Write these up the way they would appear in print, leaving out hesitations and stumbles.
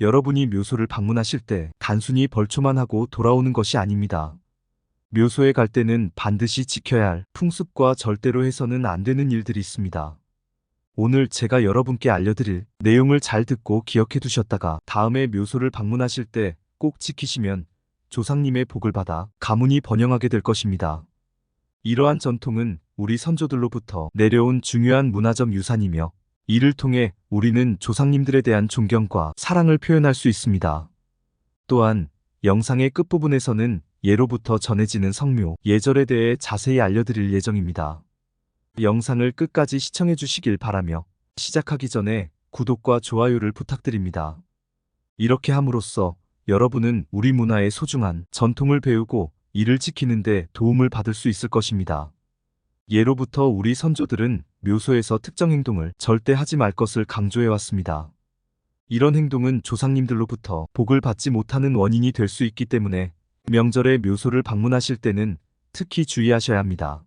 여러분이 묘소를 방문하실 때 단순히 벌초만 하고 돌아오는 것이 아닙니다. 묘소에 갈 때는 반드시 지켜야 할 풍습과 절대로 해서는 안 되는 일들이 있습니다. 오늘 제가 여러분께 알려드릴 내용을 잘 듣고 기억해 두셨다가 다음에 묘소를 방문하실 때 꼭 지키시면 조상님의 복을 받아 가문이 번영하게 될 것입니다. 이러한 전통은 우리 선조들로부터 내려온 중요한 문화적 유산이며 이를 통해 우리는 조상님들에 대한 존경과 사랑을 표현할 수 있습니다. 또한 영상의 끝부분에서는 예로부터 전해지는 성묘, 예절에 대해 자세히 알려드릴 예정입니다. 영상을 끝까지 시청해 주시길 바라며 시작하기 전에 구독과 좋아요를 부탁드립니다. 이렇게 함으로써 여러분은 우리 문화의 소중한 전통을 배우고 이를 지키는 데 도움을 받을 수 있을 것입니다. 예로부터 우리 선조들은 묘소에서 특정 행동을 절대 하지 말 것을 강조해 왔습니다. 이런 행동은 조상님들로부터 복을 받지 못하는 원인이 될 수 있기 때문에 명절에 묘소를 방문하실 때는 특히 주의하셔야 합니다.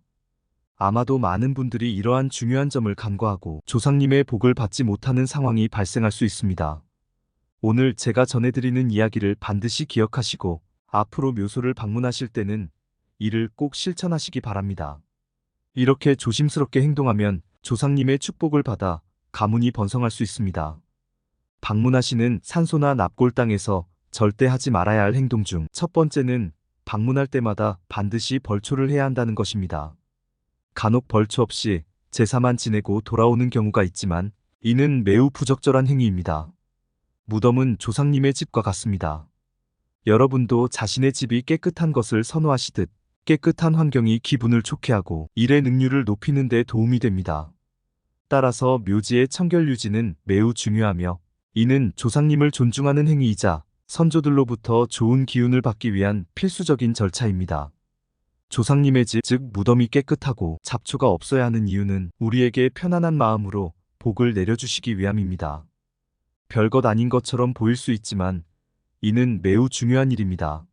아마도 많은 분들이 이러한 중요한 점을 간과하고 조상님의 복을 받지 못하는 상황이 발생할 수 있습니다. 오늘 제가 전해드리는 이야기를 반드시 기억하시고 앞으로 묘소를 방문하실 때는 이를 꼭 실천하시기 바랍니다. 이렇게 조심스럽게 행동하면 조상님의 축복을 받아 가문이 번성할 수 있습니다. 방문하시는 산소나 납골 땅에서 절대 하지 말아야 할 행동 중 첫 번째는 방문할 때마다 반드시 벌초를 해야 한다는 것입니다. 간혹 벌초 없이 제사만 지내고 돌아오는 경우가 있지만 이는 매우 부적절한 행위입니다. 무덤은 조상님의 집과 같습니다. 여러분도 자신의 집이 깨끗한 것을 선호하시듯 깨끗한 환경이 기분을 좋게 하고 일의 능률을 높이는 데 도움이 됩니다. 따라서 묘지의 청결 유지는 매우 중요하며 이는 조상님을 존중하는 행위이자 선조들로부터 좋은 기운을 받기 위한 필수적인 절차입니다. 조상님의 집, 즉 무덤이 깨끗하고 잡초가 없어야 하는 이유는 우리에게 편안한 마음으로 복을 내려주시기 위함입니다. 별것 아닌 것처럼 보일 수 있지만 이는 매우 중요한 일입니다.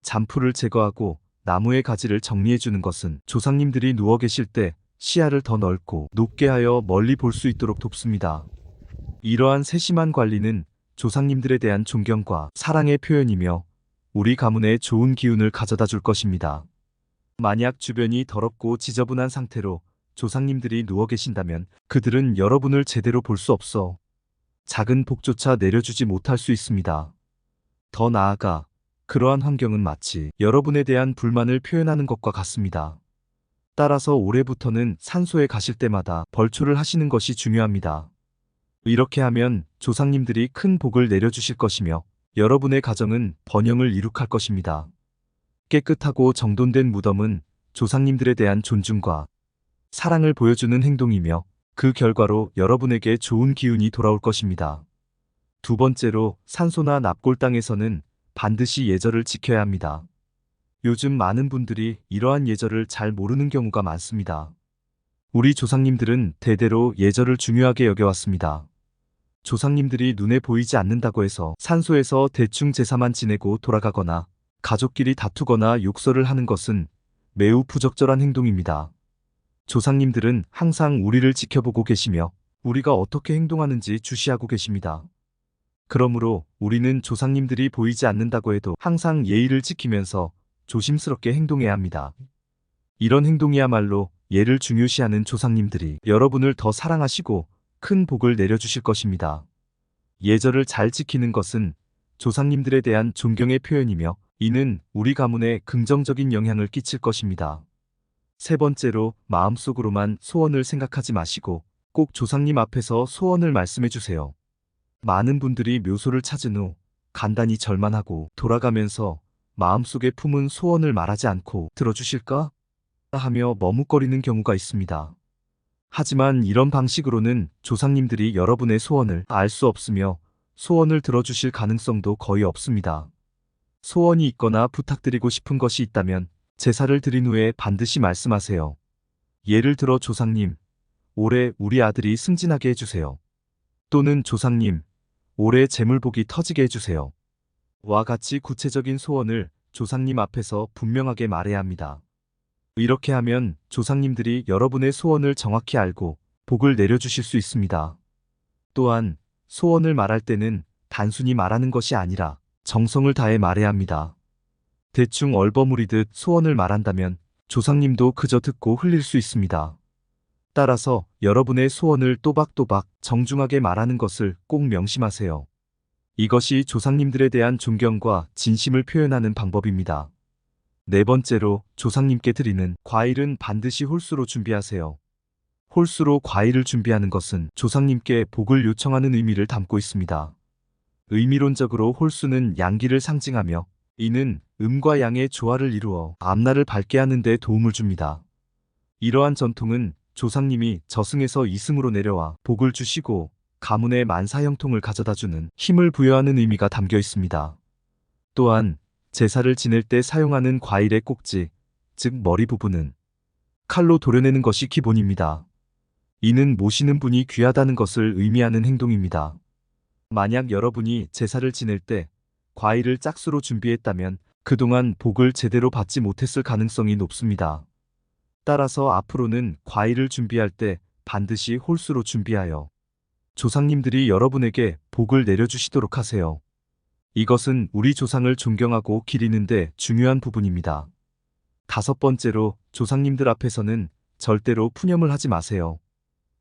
잔풀을 제거하고 나무의 가지를 정리해주는 것은 조상님들이 누워 계실 때 시야를 더 넓고 높게 하여 멀리 볼 수 있도록 돕습니다. 이러한 세심한 관리는 조상님들에 대한 존경과 사랑의 표현이며 우리 가문에 좋은 기운을 가져다 줄 것입니다. 만약 주변이 더럽고 지저분한 상태로 조상님들이 누워 계신다면 그들은 여러분을 제대로 볼 수 없어 작은 복조차 내려주지 못할 수 있습니다. 더 나아가 그러한 환경은 마치 여러분에 대한 불만을 표현하는 것과 같습니다. 따라서 올해부터는 산소에 가실 때마다 벌초를 하시는 것이 중요합니다. 이렇게 하면 조상님들이 큰 복을 내려주실 것이며 여러분의 가정은 번영을 이룩할 것입니다. 깨끗하고 정돈된 무덤은 조상님들에 대한 존중과 사랑을 보여주는 행동이며 그 결과로 여러분에게 좋은 기운이 돌아올 것입니다. 두 번째로 산소나 납골 땅에서는 반드시 예절을 지켜야 합니다. 요즘 많은 분들이 이러한 예절을 잘 모르는 경우가 많습니다. 우리 조상님들은 대대로 예절을 중요하게 여겨왔습니다. 조상님들이 눈에 보이지 않는다고 해서 산소에서 대충 제사만 지내고 돌아가거나 가족끼리 다투거나 욕설을 하는 것은 매우 부적절한 행동입니다. 조상님들은 항상 우리를 지켜보고 계시며 우리가 어떻게 행동하는지 주시하고 계십니다. 그러므로 우리는 조상님들이 보이지 않는다고 해도 항상 예의를 지키면서 조심스럽게 행동해야 합니다. 이런 행동이야말로 예를 중요시하는 조상님들이 여러분을 더 사랑하시고 큰 복을 내려주실 것입니다. 예절을 잘 지키는 것은 조상님들에 대한 존경의 표현이며 이는 우리 가문에 긍정적인 영향을 끼칠 것입니다. 세 번째로 마음속으로만 소원을 생각하지 마시고 꼭 조상님 앞에서 소원을 말씀해 주세요. 많은 분들이 묘소를 찾은 후 간단히 절만하고 돌아가면서 마음속에 품은 소원을 말하지 않고 들어주실까? 하며 머뭇거리는 경우가 있습니다. 하지만 이런 방식으로는 조상님들이 여러분의 소원을 알 수 없으며 소원을 들어주실 가능성도 거의 없습니다. 소원이 있거나 부탁드리고 싶은 것이 있다면 제사를 드린 후에 반드시 말씀하세요. 예를 들어 조상님, 올해 우리 아들이 승진하게 해주세요. 또는 조상님, 올해 재물복이 터지게 해주세요. 와 같이 구체적인 소원을 조상님 앞에서 분명하게 말해야 합니다. 이렇게 하면 조상님들이 여러분의 소원을 정확히 알고 복을 내려주실 수 있습니다. 또한 소원을 말할 때는 단순히 말하는 것이 아니라 정성을 다해 말해야 합니다. 대충 얼버무리듯 소원을 말한다면 조상님도 그저 듣고 흘릴 수 있습니다. 따라서 여러분의 소원을 또박또박 정중하게 말하는 것을 꼭 명심하세요. 이것이 조상님들에 대한 존경과 진심을 표현하는 방법입니다. 네 번째로 조상님께 드리는 과일은 반드시 홀수로 준비하세요. 홀수로 과일을 준비하는 것은 조상님께 복을 요청하는 의미를 담고 있습니다. 의미론적으로 홀수는 양기를 상징하며 이는 음과 양의 조화를 이루어 앞날을 밝게 하는 데 도움을 줍니다. 이러한 전통은 조상님이 저승에서 이승으로 내려와 복을 주시고 가문의 만사형통을 가져다주는 힘을 부여하는 의미가 담겨 있습니다. 또한 제사를 지낼 때 사용하는 과일의 꼭지, 즉 머리 부분은 칼로 도려내는 것이 기본입니다. 이는 모시는 분이 귀하다는 것을 의미하는 행동입니다. 만약 여러분이 제사를 지낼 때 과일을 짝수로 준비했다면 그동안 복을 제대로 받지 못했을 가능성이 높습니다. 따라서 앞으로는 과일을 준비할 때 반드시 홀수로 준비하여 조상님들이 여러분에게 복을 내려주시도록 하세요. 이것은 우리 조상을 존경하고 기리는데 중요한 부분입니다. 다섯 번째로 조상님들 앞에서는 절대로 푸념을 하지 마세요.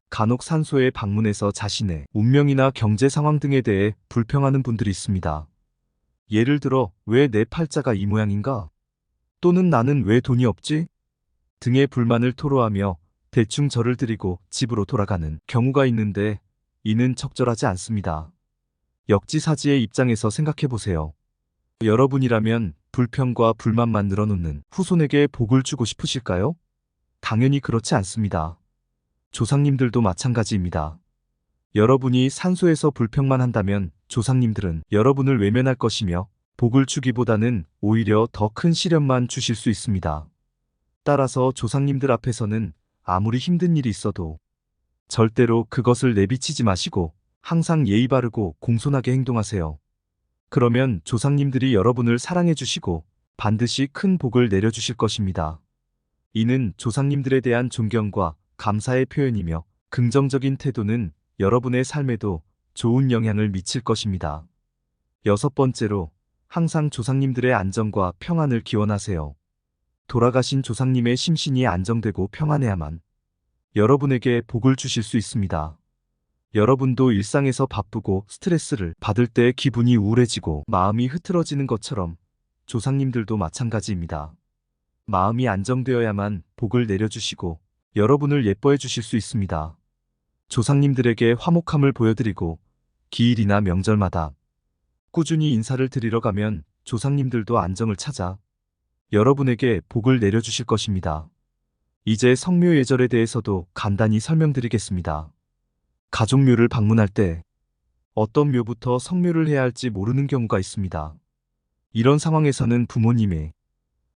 간혹 산소에 방문해서 자신의 운명이나 경제 상황 등에 대해 불평하는 분들이 있습니다. 예를 들어 왜 내 팔자가 이 모양인가? 또는 나는 왜 돈이 없지? 등의 불만을 토로하며 대충 절을 드리고 집으로 돌아가는 경우가 있는데 이는 적절하지 않습니다. 역지사지의 입장에서 생각해보세요. 여러분이라면 불평과 불만만 늘어놓는 후손에게 복을 주고 싶으실까요? 당연히 그렇지 않습니다. 조상님들도 마찬가지입니다. 여러분이 산소에서 불평만 한다면 조상님들은 여러분을 외면할 것이며 복을 주기보다는 오히려 더 큰 시련만 주실 수 있습니다. 따라서 조상님들 앞에서는 아무리 힘든 일이 있어도 절대로 그것을 내비치지 마시고 항상 예의 바르고 공손하게 행동하세요. 그러면 조상님들이 여러분을 사랑해 주시고 반드시 큰 복을 내려주실 것입니다. 이는 조상님들에 대한 존경과 감사의 표현이며 긍정적인 태도는 여러분의 삶에도 좋은 영향을 미칠 것입니다. 여섯 번째로 항상 조상님들의 안정과 평안을 기원하세요. 돌아가신 조상님의 심신이 안정되고 평안해야만 여러분에게 복을 주실 수 있습니다. 여러분도 일상에서 바쁘고 스트레스를 받을 때 기분이 우울해지고 마음이 흐트러지는 것처럼 조상님들도 마찬가지입니다. 마음이 안정되어야만 복을 내려주시고 여러분을 예뻐해 주실 수 있습니다. 조상님들에게 화목함을 보여드리고 기일이나 명절마다 꾸준히 인사를 드리러 가면 조상님들도 안정을 찾아 여러분에게 복을 내려주실 것입니다. 이제 성묘 예절에 대해서도 간단히 설명드리겠습니다. 가족묘를 방문할 때 어떤 묘부터 성묘를 해야 할지 모르는 경우가 있습니다. 이런 상황에서는 부모님의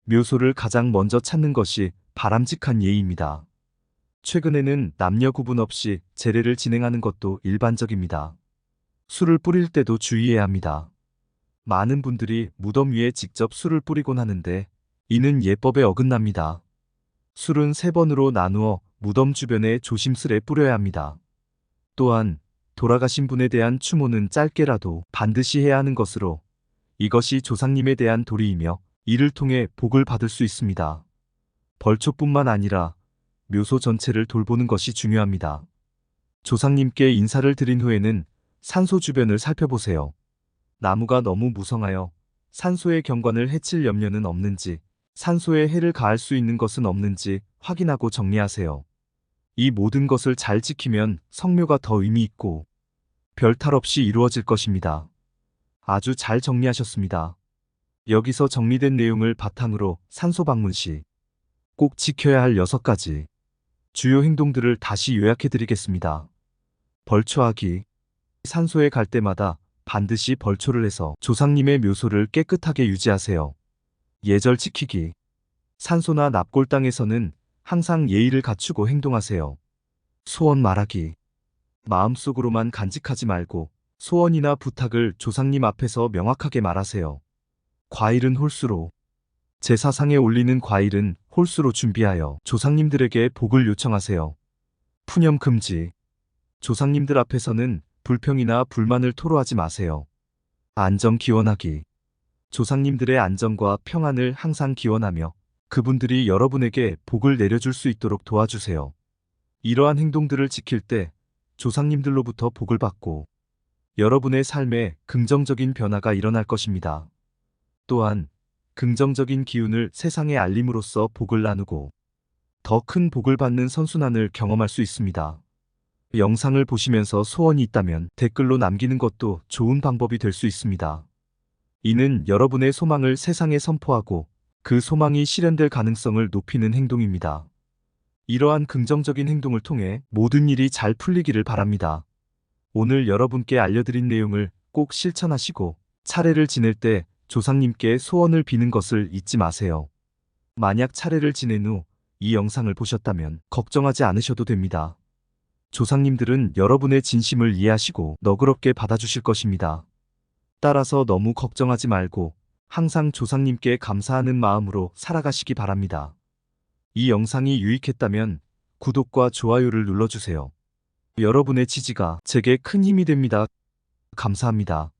묘소를 가장 먼저 찾는 것이 바람직한 예의입니다. 최근에는 남녀 구분 없이 제례를 진행하는 것도 일반적입니다. 술을 뿌릴 때도 주의해야 합니다. 많은 분들이 무덤 위에 직접 술을 뿌리곤 하는데 이는 예법에 어긋납니다. 술은 3번으로 나누어 무덤 주변에 조심스레 뿌려야 합니다. 또한 돌아가신 분에 대한 추모는 짧게라도 반드시 해야 하는 것으로 이것이 조상님에 대한 도리이며 이를 통해 복을 받을 수 있습니다. 벌초뿐만 아니라 묘소 전체를 돌보는 것이 중요합니다. 조상님께 인사를 드린 후에는 산소 주변을 살펴보세요. 나무가 너무 무성하여 산소의 경관을 해칠 염려는 없는지, 산소에 해를 가할 수 있는 것은 없는지 확인하고 정리하세요. 이 모든 것을 잘 지키면 성묘가 더 의미 있고 별 탈 없이 이루어질 것입니다. 아주 잘 정리하셨습니다. 여기서 정리된 내용을 바탕으로 산소 방문 시 꼭 지켜야 할 6가지 주요 행동들을 다시 요약해 드리겠습니다. 벌초하기. 산소에 갈 때마다 반드시 벌초를 해서 조상님의 묘소를 깨끗하게 유지하세요. 예절 지키기. 산소나 납골 땅에서는 항상 예의를 갖추고 행동하세요. 소원 말하기. 마음속으로만 간직하지 말고 소원이나 부탁을 조상님 앞에서 명확하게 말하세요. 과일은 홀수로. 제사상에 올리는 과일은 홀수로 준비하여 조상님들에게 복을 요청하세요. 푸념 금지. 조상님들 앞에서는 불평이나 불만을 토로하지 마세요. 안정 기원하기. 조상님들의 안정과 평안을 항상 기원하며 그분들이 여러분에게 복을 내려줄 수 있도록 도와주세요. 이러한 행동들을 지킬 때 조상님들로부터 복을 받고 여러분의 삶에 긍정적인 변화가 일어날 것입니다. 또한 긍정적인 기운을 세상에 알림으로써 복을 나누고 더 큰 복을 받는 선순환을 경험할 수 있습니다. 영상을 보시면서 소원이 있다면 댓글로 남기는 것도 좋은 방법이 될 수 있습니다. 이는 여러분의 소망을 세상에 선포하고 그 소망이 실현될 가능성을 높이는 행동입니다. 이러한 긍정적인 행동을 통해 모든 일이 잘 풀리기를 바랍니다. 오늘 여러분께 알려드린 내용을 꼭 실천하시고 차례를 지낼 때 조상님께 소원을 비는 것을 잊지 마세요. 만약 차례를 지낸 후 이 영상을 보셨다면 걱정하지 않으셔도 됩니다. 조상님들은 여러분의 진심을 이해하시고 너그럽게 받아주실 것입니다. 따라서 너무 걱정하지 말고 항상 조상님께 감사하는 마음으로 살아가시기 바랍니다. 이 영상이 유익했다면 구독과 좋아요를 눌러주세요. 여러분의 지지가 제게 큰 힘이 됩니다. 감사합니다.